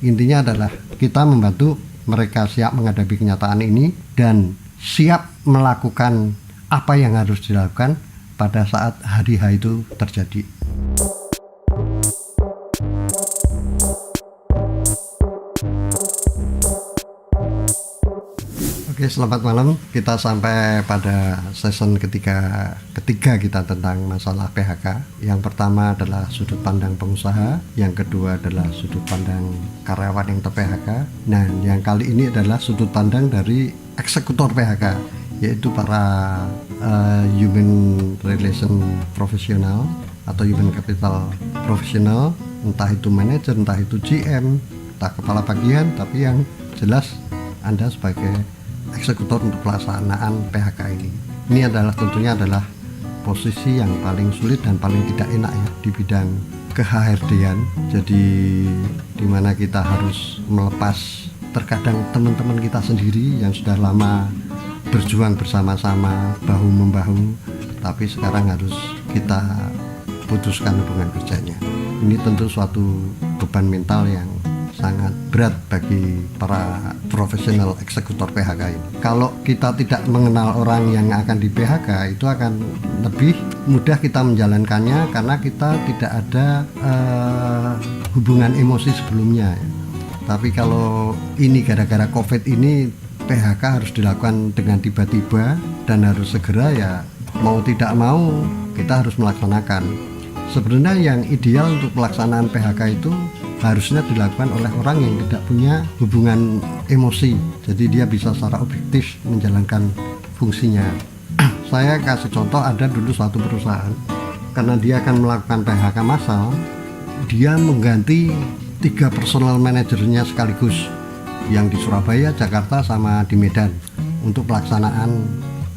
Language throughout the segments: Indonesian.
Intinya adalah kita membantu mereka siap menghadapi kenyataan ini dan siap melakukan apa yang harus dilakukan pada saat hari H itu terjadi. Oke, selamat malam. Kita sampai pada season ketiga kita tentang masalah PHK. Yang pertama adalah sudut pandang pengusaha, yang kedua adalah sudut pandang karyawan yang ter-PHK. Nah, yang kali ini adalah sudut pandang dari eksekutor PHK, yaitu para human relation profesional atau human capital profesional, entah itu manajer, entah itu GM, entah kepala bagian, tapi yang jelas Anda sebagai eksekutor untuk pelaksanaan PHK ini. Ini adalah tentunya adalah posisi yang paling sulit dan paling tidak enak ya di bidang ke-HRD-an. Jadi dimana kita harus melepas terkadang teman-teman kita sendiri yang sudah lama berjuang bersama-sama bahu-membahu, tapi sekarang harus kita putuskan hubungan kerjanya. Ini tentu suatu beban mental yang sangat berat bagi para profesional eksekutor PHK ini. Kalau kita tidak mengenal orang yang akan di PHK, itu akan lebih mudah kita menjalankannya karena kita tidak ada hubungan emosi sebelumnya ya. Tapi kalau ini gara-gara COVID ini, PHK harus dilakukan dengan tiba-tiba dan harus segera, ya mau tidak mau kita harus melaksanakan. Sebenarnya yang ideal untuk pelaksanaan PHK itu harusnya dilakukan oleh orang yang tidak punya hubungan emosi, jadi dia bisa secara objektif menjalankan fungsinya. Saya kasih contoh, ada dulu suatu perusahaan, karena dia akan melakukan PHK massal, dia mengganti 3 personal manajernya sekaligus, yang di Surabaya, Jakarta, sama di Medan, untuk pelaksanaan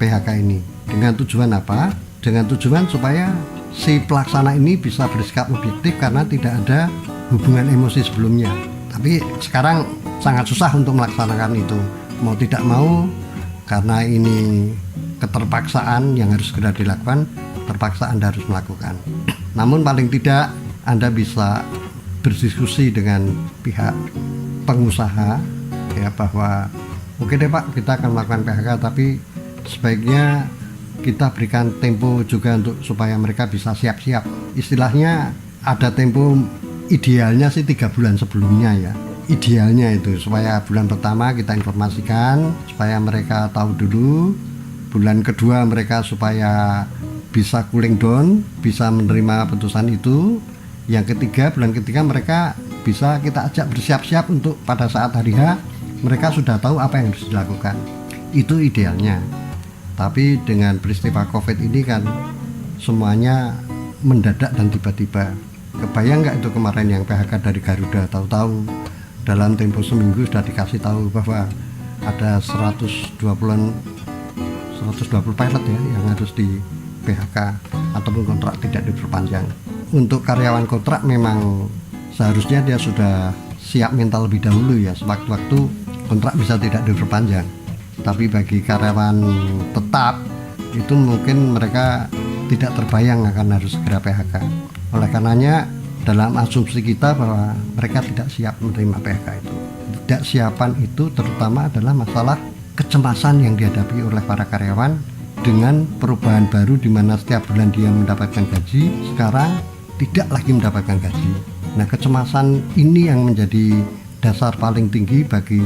PHK ini. Dengan tujuan apa? Dengan tujuan supaya si pelaksana ini bisa bersikap objektif karena tidak ada hubungan emosi sebelumnya. Tapi sekarang sangat susah untuk melaksanakan itu, mau tidak mau, karena ini keterpaksaan yang harus segera dilakukan, terpaksa Anda harus melakukan. Namun paling tidak Anda bisa berdiskusi dengan pihak pengusaha ya, bahwa oke deh Pak, kita akan melakukan PHK, tapi sebaiknya kita berikan tempo juga untuk supaya mereka bisa siap-siap. Istilahnya ada tempo, idealnya sih 3 bulan sebelumnya ya. Idealnya itu supaya bulan pertama kita informasikan supaya mereka tahu dulu, bulan kedua mereka supaya bisa cooling down, bisa menerima putusan itu. Yang ketiga, bulan ketiga mereka bisa kita ajak bersiap-siap untuk pada saat hari H mereka sudah tahu apa yang harus dilakukan. Itu idealnya. Tapi dengan peristiwa COVID ini kan semuanya mendadak dan tiba-tiba. Kebayang nggak itu kemarin yang PHK dari Garuda, tahu-tahu dalam tempo seminggu sudah dikasih tahu bahwa ada 120 pilot ya yang harus di PHK ataupun kontrak tidak diperpanjang. Untuk karyawan kontrak memang seharusnya dia sudah siap mental lebih dahulu ya, sewaktu-waktu kontrak bisa tidak diperpanjang. Tapi bagi karyawan tetap itu mungkin mereka tidak terbayang akan harus segera PHK. Oleh karenanya dalam asumsi kita bahwa mereka tidak siap menerima PHK itu. Tidak siapan itu terutama adalah masalah kecemasan yang dihadapi oleh para karyawan dengan perubahan baru di mana setiap bulan dia mendapatkan gaji, sekarang tidak lagi mendapatkan gaji. Nah, kecemasan ini yang menjadi dasar paling tinggi bagi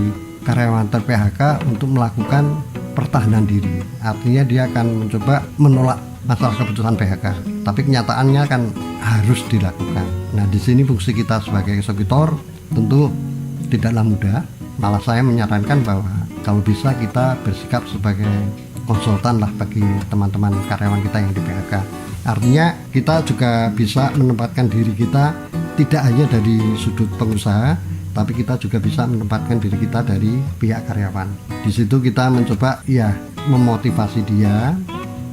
karyawan ter-PHK untuk melakukan pertahanan diri. Artinya dia akan mencoba menolak masalah keputusan PHK, tapi kenyataannya kan harus dilakukan. Nah, di sini fungsi kita sebagai eksekutor tentu tidaklah mudah. Malah saya menyarankan bahwa kalau bisa kita bersikap sebagai konsultan lah bagi teman-teman karyawan kita yang di PHK. Artinya kita juga bisa menempatkan diri kita tidak hanya dari sudut pengusaha, tapi kita juga bisa menempatkan diri kita dari pihak karyawan. Di situ kita mencoba ya memotivasi dia,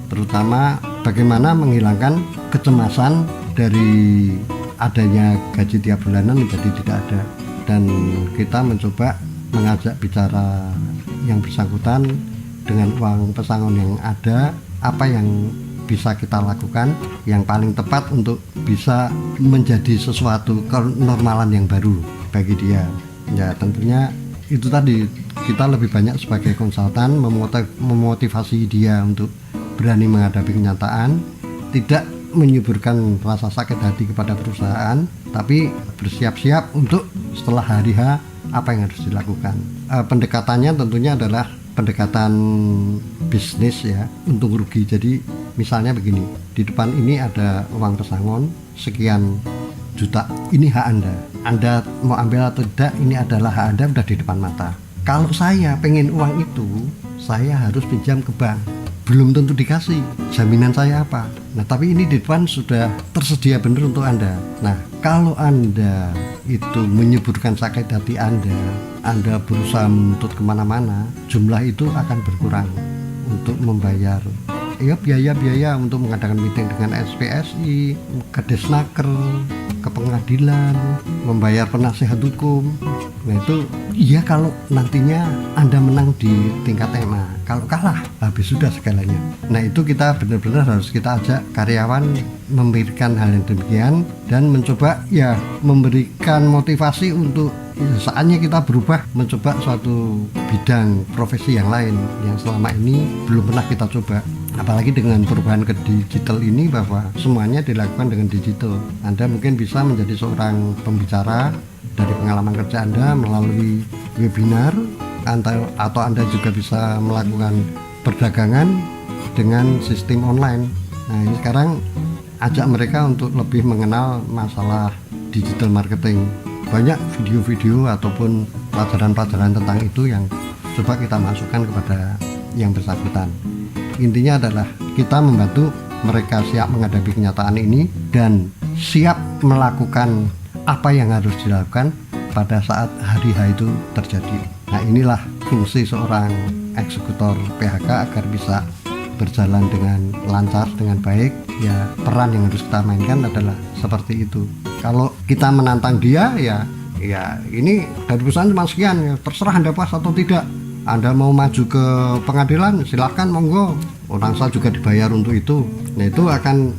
terutama bagaimana menghilangkan kecemasan dari adanya gaji tiap bulanan menjadi tidak ada. Dan kita mencoba mengajak bicara yang bersangkutan dengan uang pesangon yang ada, apa yang bisa kita lakukan yang paling tepat untuk bisa menjadi sesuatu kenormalan yang baru bagi dia. Ya tentunya itu tadi, kita lebih banyak sebagai konsultan memotivasi dia untuk berani menghadapi kenyataan, tidak menyuburkan rasa sakit hati kepada perusahaan, tapi bersiap-siap untuk setelah hari H apa yang harus dilakukan. Pendekatannya tentunya adalah pendekatan bisnis ya, untung rugi. Jadi misalnya begini, di depan ini ada uang pesangon sekian juta, ini hak Anda mau ambil atau tidak, ini adalah hak Anda, udah di depan mata. Kalau saya pengen uang itu, saya harus pinjam ke bank, belum tentu dikasih, jaminan saya apa? Nah tapi ini di depan sudah tersedia benar untuk Anda. Nah kalau Anda itu menyuburkan sakit hati Anda berusaha menuntut kemana-mana, jumlah itu akan berkurang untuk membayar ya biaya-biaya untuk mengadakan meeting dengan SPSI, ke Desnaker, ke pengadilan, membayar penasihat hukum. Nah itu iya kalau nantinya Anda menang di tingkat MA, kalau kalah habis sudah segalanya. Nah itu kita benar-benar harus kita ajak karyawan memberikan hal yang demikian dan mencoba ya memberikan motivasi untuk saatnya kita berubah, mencoba suatu bidang profesi yang lain yang selama ini belum pernah kita coba. Apalagi dengan perubahan ke digital ini, bahwa semuanya dilakukan dengan digital. Anda mungkin bisa menjadi seorang pembicara dari pengalaman kerja Anda melalui webinar, atau Anda juga bisa melakukan perdagangan dengan sistem online. Nah ini sekarang ajak mereka untuk lebih mengenal masalah digital marketing. Banyak video-video ataupun pelajaran-pelajaran tentang itu yang coba kita masukkan kepada yang bersangkutan. Intinya adalah kita membantu mereka siap menghadapi kenyataan ini dan siap melakukan apa yang harus dilakukan pada saat hari H itu terjadi. Nah inilah fungsi seorang eksekutor PHK agar bisa berjalan dengan lancar, dengan baik. Ya peran yang harus kita mainkan adalah seperti itu. Kalau kita menantang dia ya ini dari perusahaan cuma sekian, ya terserah Anda puas atau tidak. Anda mau maju ke pengadilan silahkan, monggo, orang saya juga dibayar untuk itu. Nah itu akan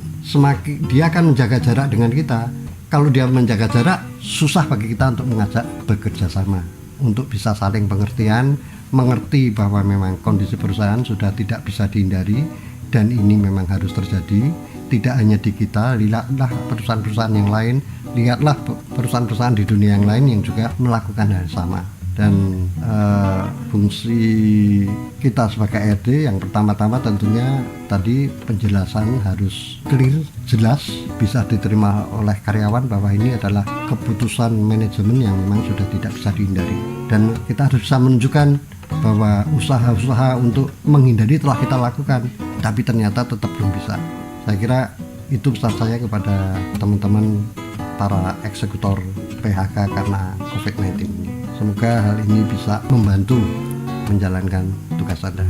dia akan menjaga jarak dengan kita. Kalau dia menjaga jarak, susah bagi kita untuk mengajak bekerja sama, untuk bisa saling pengertian, mengerti bahwa memang kondisi perusahaan sudah tidak bisa dihindari dan ini memang harus terjadi. Tidak hanya di kita, lihatlah perusahaan-perusahaan yang lain, lihatlah perusahaan-perusahaan di dunia yang lain yang juga melakukan hal sama. Dan fungsi kita sebagai ARD yang pertama-tama tentunya tadi penjelasan harus clear, jelas, bisa diterima oleh karyawan bahwa ini adalah keputusan manajemen yang memang sudah tidak bisa dihindari, dan kita harus bisa menunjukkan bahwa usaha-usaha untuk menghindari telah kita lakukan, tapi ternyata tetap belum bisa. Saya kira itu pesan saya kepada teman-teman para eksekutor PHK karena COVID-19 ini. Semoga hal ini bisa membantu menjalankan tugas Anda.